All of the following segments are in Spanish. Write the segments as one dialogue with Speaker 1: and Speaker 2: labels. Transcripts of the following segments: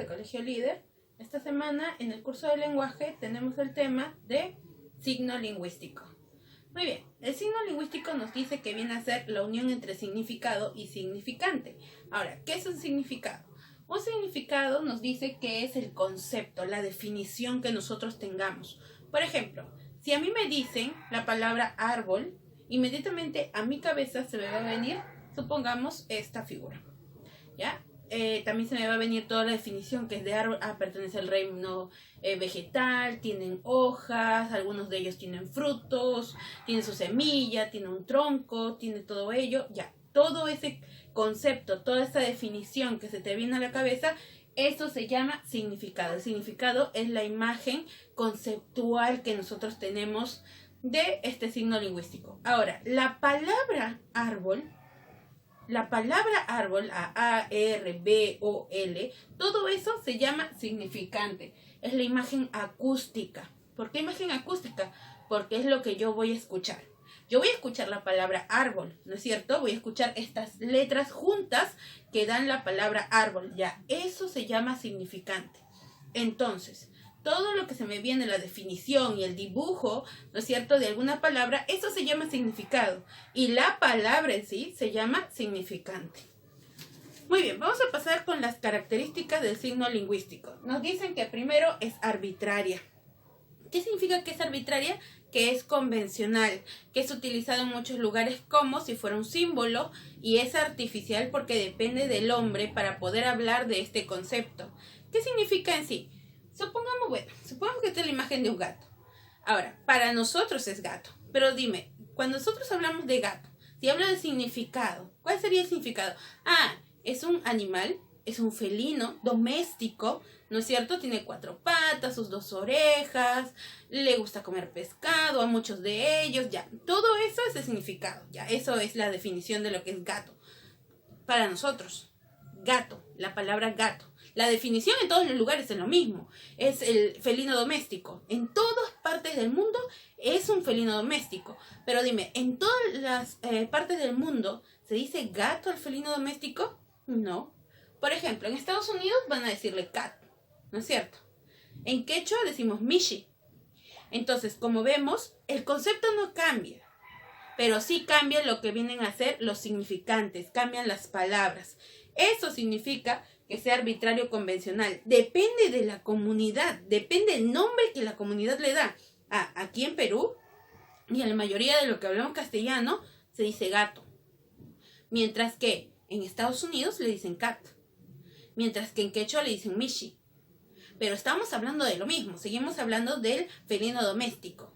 Speaker 1: Colegio Líder. Esta semana en el curso de lenguaje tenemos el tema de signo lingüístico. Muy bien, el signo lingüístico nos dice que viene a ser la unión entre significado y significante. Ahora, ¿qué es un significado? Un significado nos dice que es el concepto, la definición que nosotros tengamos. Por ejemplo, si a mí me dicen la palabra árbol, inmediatamente a mi cabeza se me va a venir, supongamos, esta figura, ¿ya? También se me va a venir toda la definición que es de árbol. Pertenece al reino vegetal, tienen hojas, algunos de ellos tienen frutos, tienen su semilla, tiene un tronco, tiene todo ello, ya. Todo ese concepto, toda esa definición que se te viene a la cabeza, eso se llama significado. El significado es la imagen conceptual que nosotros tenemos de este signo lingüístico. Ahora, la palabra árbol, A-R-B-O-L, todo eso se llama significante. Es la imagen acústica. ¿Por qué imagen acústica? Porque es lo que yo voy a escuchar. Yo voy a escuchar la palabra árbol, ¿no es cierto? Voy a escuchar estas letras juntas que dan la palabra árbol. Ya, eso se llama significante. Entonces, todo lo que se me viene, la definición y el dibujo, ¿no es cierto?, de alguna palabra, eso se llama significado. Y la palabra en sí se llama significante. Muy bien, vamos a pasar con las características del signo lingüístico. Nos dicen que primero es arbitraria. ¿Qué significa que es arbitraria? Que es convencional, que es utilizado en muchos lugares como si fuera un símbolo, y es artificial porque depende del hombre para poder hablar de este concepto. ¿Qué significa en sí? Supongamos que esta es la imagen de un gato. Ahora, para nosotros es gato, pero dime, cuando nosotros hablamos de gato, si hablo de significado, ¿cuál sería el significado? Es un animal, es un felino doméstico, ¿no es cierto? Tiene 4 patas, sus 2 orejas, le gusta comer pescado, a muchos de ellos, ya. Todo eso es el significado, ya. Eso es la definición de lo que es gato. Para nosotros, gato, la palabra gato. La definición en todos los lugares es lo mismo. Es el felino doméstico. En todas partes del mundo es un felino doméstico. Pero dime, ¿en todas las partes del mundo se dice gato al felino doméstico? No. Por ejemplo, en Estados Unidos van a decirle cat, ¿no es cierto? En quechua decimos mishi. Entonces, como vemos, el concepto no cambia, pero sí cambia lo que vienen a ser los significantes, cambian las palabras. Eso significa que sea arbitrario convencional. Depende de la comunidad, depende del nombre que la comunidad le da. Aquí en Perú, y en la mayoría de lo que hablamos castellano, se dice gato. Mientras que en Estados Unidos le dicen cat. Mientras que en quechua le dicen mishi. Pero estamos hablando de lo mismo, seguimos hablando del felino doméstico.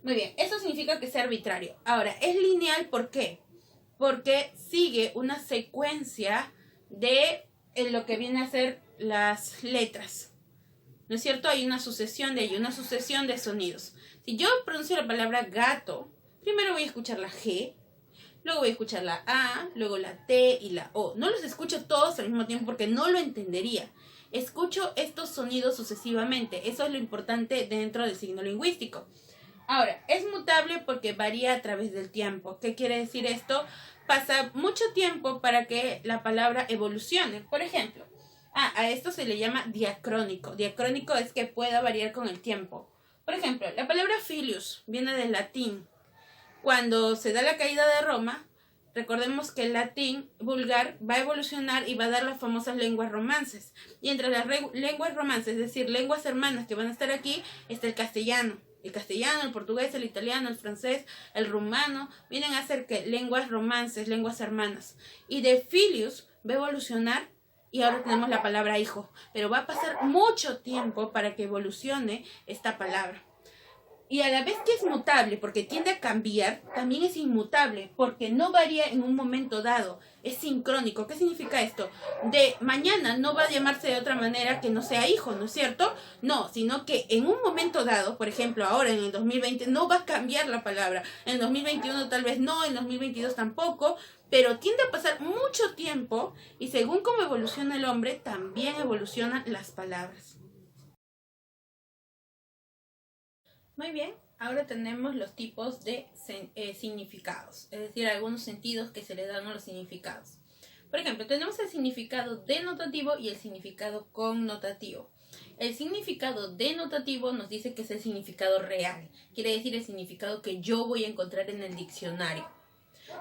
Speaker 1: Muy bien, eso significa que sea arbitrario. Ahora, es lineal, ¿por qué? Porque sigue una secuencia de lo que viene a ser las letras, ¿no es cierto? Hay una sucesión de sonidos. Si yo pronuncio la palabra gato, primero voy a escuchar la G, luego voy a escuchar la A, luego la T y la O. No los escucho todos al mismo tiempo porque no lo entendería. Escucho estos sonidos sucesivamente. Eso es lo importante dentro del signo lingüístico. Ahora, es mutable porque varía a través del tiempo. ¿Qué quiere decir esto? Pasa mucho tiempo para que la palabra evolucione. Por ejemplo, a esto se le llama diacrónico. Diacrónico es que pueda variar con el tiempo. Por ejemplo, la palabra filius viene del latín. Cuando se da la caída de Roma, recordemos que el latín vulgar va a evolucionar y va a dar las famosas lenguas romances. Y entre las lenguas romances, es decir, lenguas hermanas que van a estar aquí, está el castellano. El castellano, el portugués, el italiano, el francés, el rumano, vienen a ser que lenguas romances, lenguas hermanas. Y de filius va a evolucionar y ahora tenemos la palabra hijo. Pero va a pasar mucho tiempo para que evolucione esta palabra. Y a la vez que es mutable, porque tiende a cambiar, también es inmutable, porque no varía en un momento dado. Es sincrónico. ¿Qué significa esto? De mañana no va a llamarse de otra manera que no sea hijo, ¿no es cierto? No, sino que en un momento dado, por ejemplo, ahora en el 2020, no va a cambiar la palabra. En el 2021 tal vez no, en el 2022 tampoco, pero tiende a pasar mucho tiempo y según cómo evoluciona el hombre, también evolucionan las palabras. Muy bien, ahora tenemos los tipos de significados, es decir, algunos sentidos que se le dan a los significados. Por ejemplo, tenemos el significado denotativo y el significado connotativo. El significado denotativo nos dice que es el significado real, quiere decir el significado que yo voy a encontrar en el diccionario.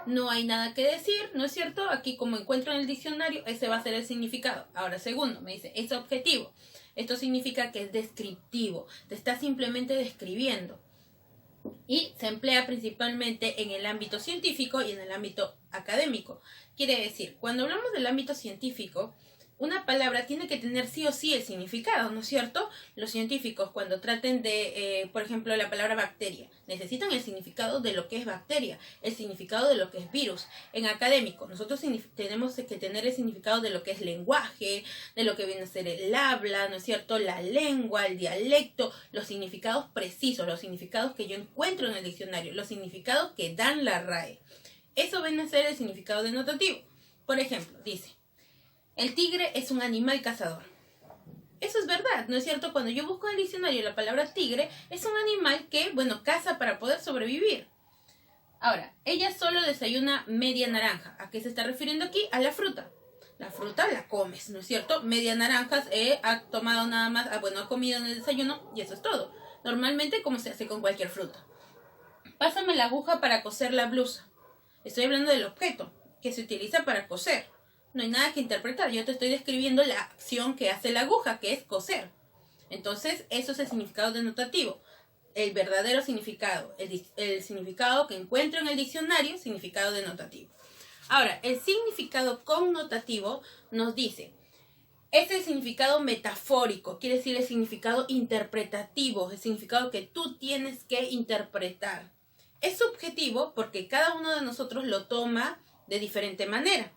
Speaker 1: No hay nada que decir, ¿no es cierto? Aquí como encuentro en el diccionario, ese va a ser el significado. Ahora, segundo, me dice, es objetivo. Esto significa que es descriptivo, te está simplemente describiendo. Y se emplea principalmente en el ámbito científico y en el ámbito académico. Quiere decir, cuando hablamos del ámbito científico, una palabra tiene que tener sí o sí el significado, ¿no es cierto? Los científicos cuando traten de, por ejemplo, la palabra bacteria, necesitan el significado de lo que es bacteria, el significado de lo que es virus. En académico, nosotros tenemos que tener el significado de lo que es lenguaje, de lo que viene a ser el habla, ¿no es cierto? La lengua, el dialecto, los significados precisos, los significados que yo encuentro en el diccionario, los significados que dan la RAE. Eso viene a ser el significado denotativo. Por ejemplo, dice, el tigre es un animal cazador. Eso es verdad, ¿no es cierto? Cuando yo busco en el diccionario la palabra tigre, es un animal que, bueno, caza para poder sobrevivir. Ahora, ella solo desayuna media naranja. ¿A qué se está refiriendo aquí? A la fruta. La fruta la comes, ¿no es cierto? Media naranja ha tomado nada más, ha comido en el desayuno y eso es todo. Normalmente como se hace con cualquier fruta. Pásame la aguja para coser la blusa. Estoy hablando del objeto que se utiliza para coser. No hay nada que interpretar, yo te estoy describiendo la acción que hace la aguja, que es coser. Entonces, eso es el significado denotativo. El verdadero significado, el significado que encuentro en el diccionario, significado denotativo. Ahora, el significado connotativo nos dice, es el significado metafórico, quiere decir el significado interpretativo, el significado que tú tienes que interpretar. Es subjetivo porque cada uno de nosotros lo toma de diferente manera.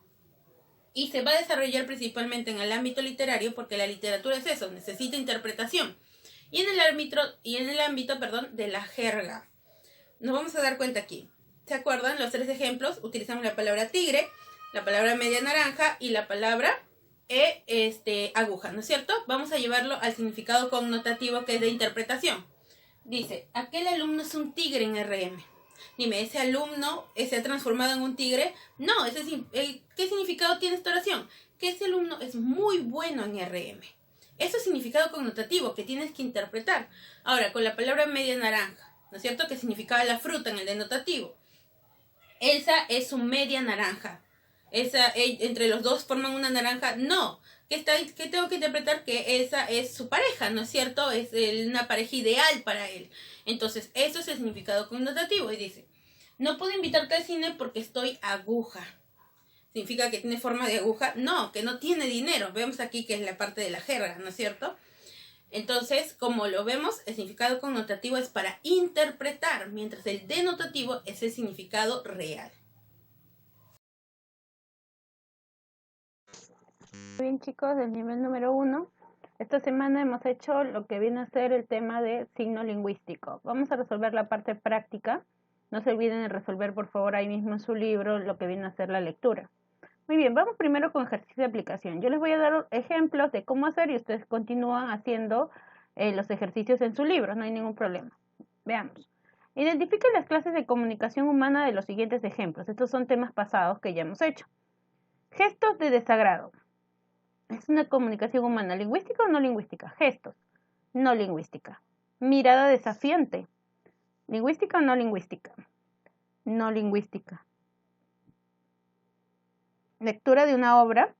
Speaker 1: Y se va a desarrollar principalmente en el ámbito literario porque la literatura es eso, necesita interpretación. Y en el ámbito de la jerga. Nos vamos a dar cuenta aquí. ¿Se acuerdan? Los 3 ejemplos, utilizamos la palabra tigre, la palabra media naranja y la palabra aguja, ¿no es cierto? Vamos a llevarlo al significado connotativo que es de interpretación. Dice, aquel alumno es un tigre en RM. Dime, ¿ese alumno se ha transformado en un tigre? No, ¿qué significado tiene esta oración? Que ese alumno es muy bueno en RM. Eso es significado connotativo que tienes que interpretar. Ahora, con la palabra media naranja, ¿no es cierto? Que significaba la fruta en el denotativo. Elsa es su media naranja. Entre los dos forman una naranja. No. ¿Qué tengo que interpretar? Que esa es su pareja, ¿no es cierto? Es una pareja ideal para él. Entonces, eso es el significado connotativo. Y dice, no puedo invitarte al cine porque estoy aguja. ¿Significa que tiene forma de aguja? No, que no tiene dinero. Vemos aquí que es la parte de la jerga, ¿no es cierto? Entonces, como lo vemos, el significado connotativo es para interpretar, mientras el denotativo es el significado real.
Speaker 2: Bien, chicos, del nivel número 1, esta semana hemos hecho lo que viene a ser el tema de signo lingüístico. Vamos a resolver la parte práctica. No se olviden de resolver, por favor, ahí mismo en su libro lo que viene a ser la lectura. Muy bien, vamos primero con ejercicio de aplicación. Yo les voy a dar ejemplos de cómo hacer y ustedes continúan haciendo los ejercicios en su libro, no hay ningún problema. Veamos. Identifique las clases de comunicación humana de los siguientes ejemplos. Estos son temas pasados que ya hemos hecho. Gestos de desagrado. ¿Es una comunicación humana lingüística o no lingüística? Gestos, no lingüística. Mirada desafiante. ¿Lingüística o no lingüística? No lingüística. Lectura de una obra.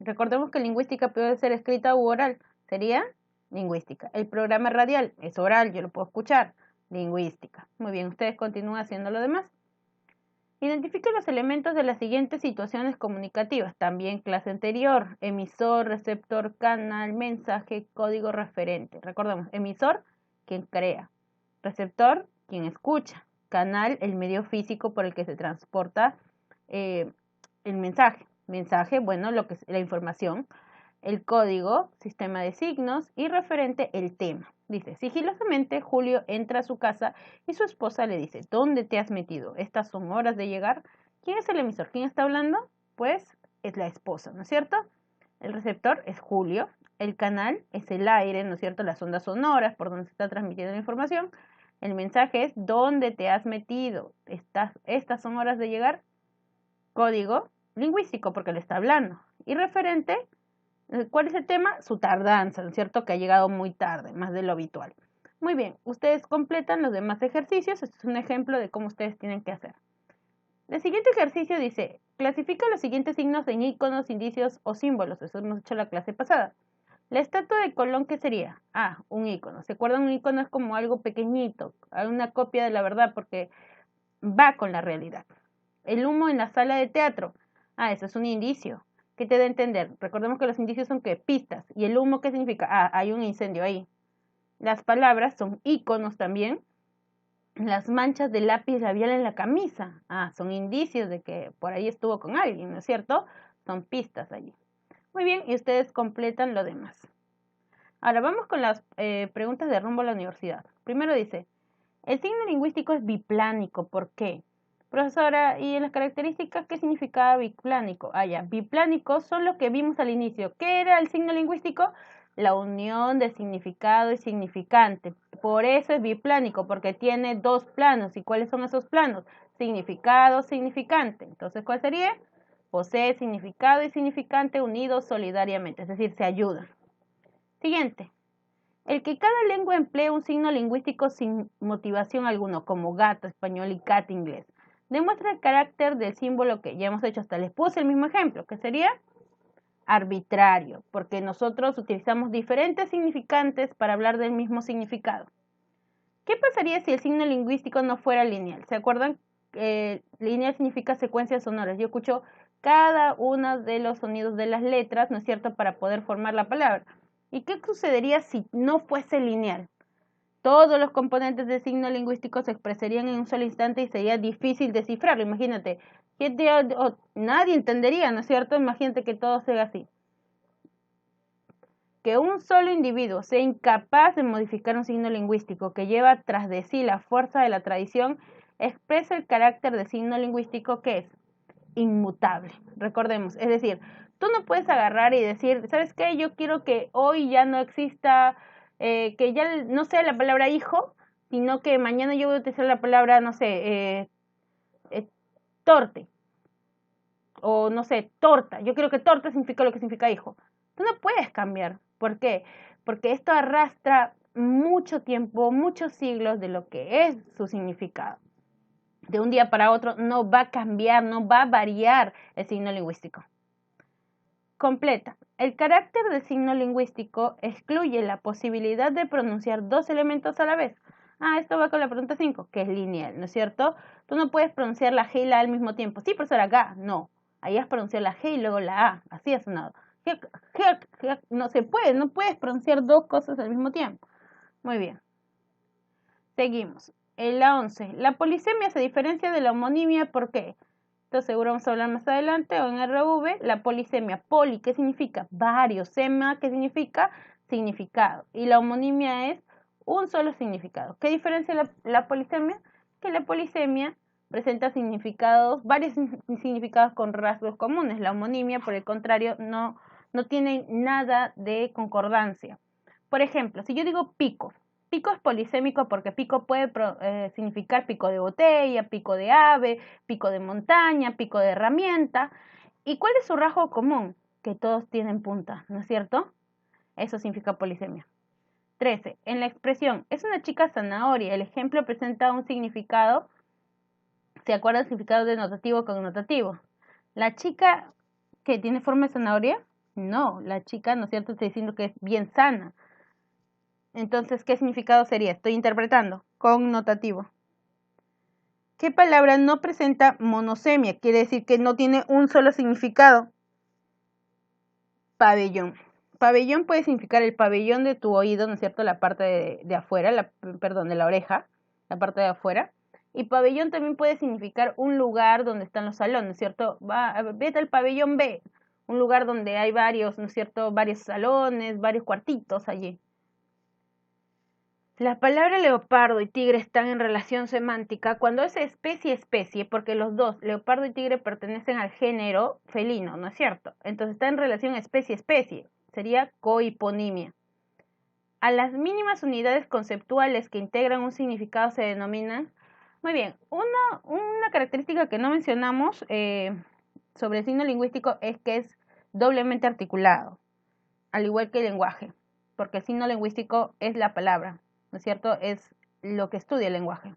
Speaker 2: Recordemos que lingüística puede ser escrita u oral. Sería lingüística. El programa radial es oral, yo lo puedo escuchar. Lingüística. Muy bien, ustedes continúan haciendo lo demás. Identifique los elementos de las siguientes situaciones comunicativas. También clase anterior. Emisor, receptor, canal, mensaje, código referente. Recordemos, emisor, quien crea. Receptor, quien escucha. Canal, el medio físico por el que se transporta el mensaje. Mensaje, bueno, la información. El código, sistema de signos. Y referente, el tema. Dice, sigilosamente Julio entra a su casa y su esposa le dice, ¿dónde te has metido? Estas son horas de llegar. ¿Quién es el emisor? ¿Quién está hablando? Pues es la esposa, ¿no es cierto? El receptor es Julio. El canal es el aire, ¿no es cierto? Las ondas sonoras por donde se está transmitiendo la información. El mensaje es, ¿dónde te has metido? Estas son horas de llegar. Código, lingüístico porque le está hablando. Y referente, ¿cuál es el tema? Su tardanza, ¿no es cierto? Que ha llegado muy tarde, más de lo habitual. Muy bien, ustedes completan los demás ejercicios. Este es un ejemplo de cómo ustedes tienen que hacer. El siguiente ejercicio dice, clasifica los siguientes signos en iconos, indicios o símbolos. Eso hemos hecho la clase pasada. La estatua de Colón, ¿qué sería? Ah, un icono. ¿Se acuerdan? Un icono es como algo pequeñito, una copia de la verdad porque va con la realidad. El humo en la sala de teatro. Ah, eso es un indicio. ¿Qué te da a entender? Recordemos que los indicios son ¿qué? Pistas. ¿Y el humo qué significa? Ah, hay un incendio ahí. Las palabras son iconos también. Las manchas de lápiz labial en la camisa. Ah, son indicios de que por ahí estuvo con alguien, ¿no es cierto? Son pistas allí. Muy bien, y ustedes completan lo demás. Ahora vamos con las preguntas de rumbo a la universidad. Primero dice, el signo lingüístico es biplánico. ¿Por qué? Profesora, ¿y en las características qué significaba biplánico? Ah, ya, biplánico son los que vimos al inicio. ¿Qué era el signo lingüístico? La unión de significado y significante. Por eso es biplánico, porque tiene dos planos. ¿Y cuáles son esos planos? Significado, significante. Entonces, ¿cuál sería? Posee significado y significante unidos solidariamente, es decir, se ayudan. Siguiente. El que cada lengua emplee un signo lingüístico sin motivación alguno, como gato, español y cat inglés, demuestra el carácter del símbolo que ya hemos hecho. Hasta les puse el mismo ejemplo, que sería arbitrario, porque nosotros utilizamos diferentes significantes para hablar del mismo significado. ¿Qué pasaría si el signo lingüístico no fuera lineal? ¿Se acuerdan? Lineal significa secuencias sonoras. Yo escucho cada uno de los sonidos de las letras, ¿no es cierto?, para poder formar la palabra. ¿Y qué sucedería si no fuese lineal? Todos los componentes del signo lingüístico se expresarían en un solo instante y sería difícil descifrarlo. Imagínate, nadie entendería, ¿no es cierto? Imagínate que todo sea así. Que un solo individuo sea incapaz de modificar un signo lingüístico que lleva tras de sí la fuerza de la tradición, expresa el carácter de signo lingüístico que es inmutable. Recordemos, es decir, tú no puedes agarrar y decir, ¿sabes qué? Yo quiero que hoy ya no exista, que ya no sea la palabra hijo, sino que mañana yo voy a utilizar la palabra, no sé, torte, o no sé, torta. Yo quiero que torta significa lo que significa hijo. Tú no puedes cambiar. ¿Por qué? Porque esto arrastra mucho tiempo, muchos siglos de lo que es su significado. De un día para otro no va a cambiar, no va a variar el signo lingüístico. Completa. El carácter del signo lingüístico excluye la posibilidad de pronunciar dos elementos a la vez. Ah, esto va con la pregunta 5, que es lineal, ¿no es cierto? Tú no puedes pronunciar la G y la A al mismo tiempo. Sí, profesora, G, no. Ahí has pronunciado la G y luego la A. Así ha sonado. No se puede, no puedes pronunciar dos cosas al mismo tiempo. Muy bien. Seguimos. La 11. La polisemia se diferencia de la homonimia, ¿por qué? Esto seguro vamos a hablar más adelante, o en RV, la polisemia. Poli, ¿qué significa? Varios. Sema, ¿qué significa? Significado. Y la homonimia es un solo significado. ¿Qué diferencia la polisemia? Que la polisemia presenta significados, varios significados con rasgos comunes. La homonimia, por el contrario, no tiene nada de concordancia. Por ejemplo, si yo digo pico, pico es polisémico porque pico puede significar pico de botella, pico de ave, pico de montaña, pico de herramienta. ¿Y cuál es su rasgo común? Que todos tienen punta, ¿no es cierto? Eso significa polisemia. 13. En la expresión, es una chica zanahoria. El ejemplo presenta un significado. ¿Se acuerda el significado denotativo connotativo? La chica que tiene forma de zanahoria, no, la chica, ¿no es cierto?, está diciendo que es bien sana. Entonces, ¿qué significado sería? Estoy interpretando. Connotativo. ¿Qué palabra no presenta monosemia? Quiere decir que no tiene un solo significado. Pabellón. Pabellón puede significar el pabellón de tu oído, ¿no es cierto?, la parte de afuera, de la oreja, la parte de afuera. Y pabellón también puede significar un lugar donde están los salones, ¿no es cierto? Vete al pabellón B, un lugar donde hay varios, ¿no es cierto?, varios salones, varios cuartitos allí. La palabra leopardo y tigre están en relación semántica cuando es especie, porque los dos, leopardo y tigre, pertenecen al género felino, ¿no es cierto? Entonces está en relación especie, sería cohiponimia. A las mínimas unidades conceptuales que integran un significado se denominan. Muy bien, una característica que no mencionamos sobre el signo lingüístico es que es doblemente articulado, al igual que el lenguaje, porque el signo lingüístico es la palabra, ¿no es cierto? Es lo que estudia el lenguaje.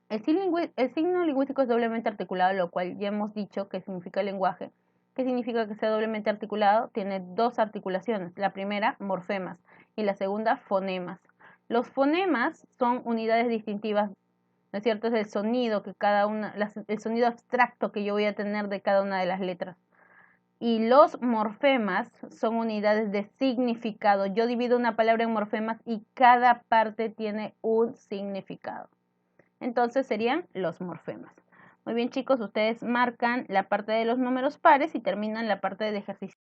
Speaker 2: El signo lingüístico es doblemente articulado, lo cual ya hemos dicho que significa el lenguaje. ¿Qué significa que sea doblemente articulado? Tiene dos articulaciones. La primera, morfemas, y la segunda, fonemas. Los fonemas son unidades distintivas, ¿no es cierto? Es el sonido que el sonido abstracto que yo voy a tener de cada una de las letras. Y los morfemas son unidades de significado. Yo divido una palabra en morfemas y cada parte tiene un significado. Entonces serían los morfemas. Muy bien, chicos, ustedes marcan la parte de los números pares y terminan la parte del ejercicio.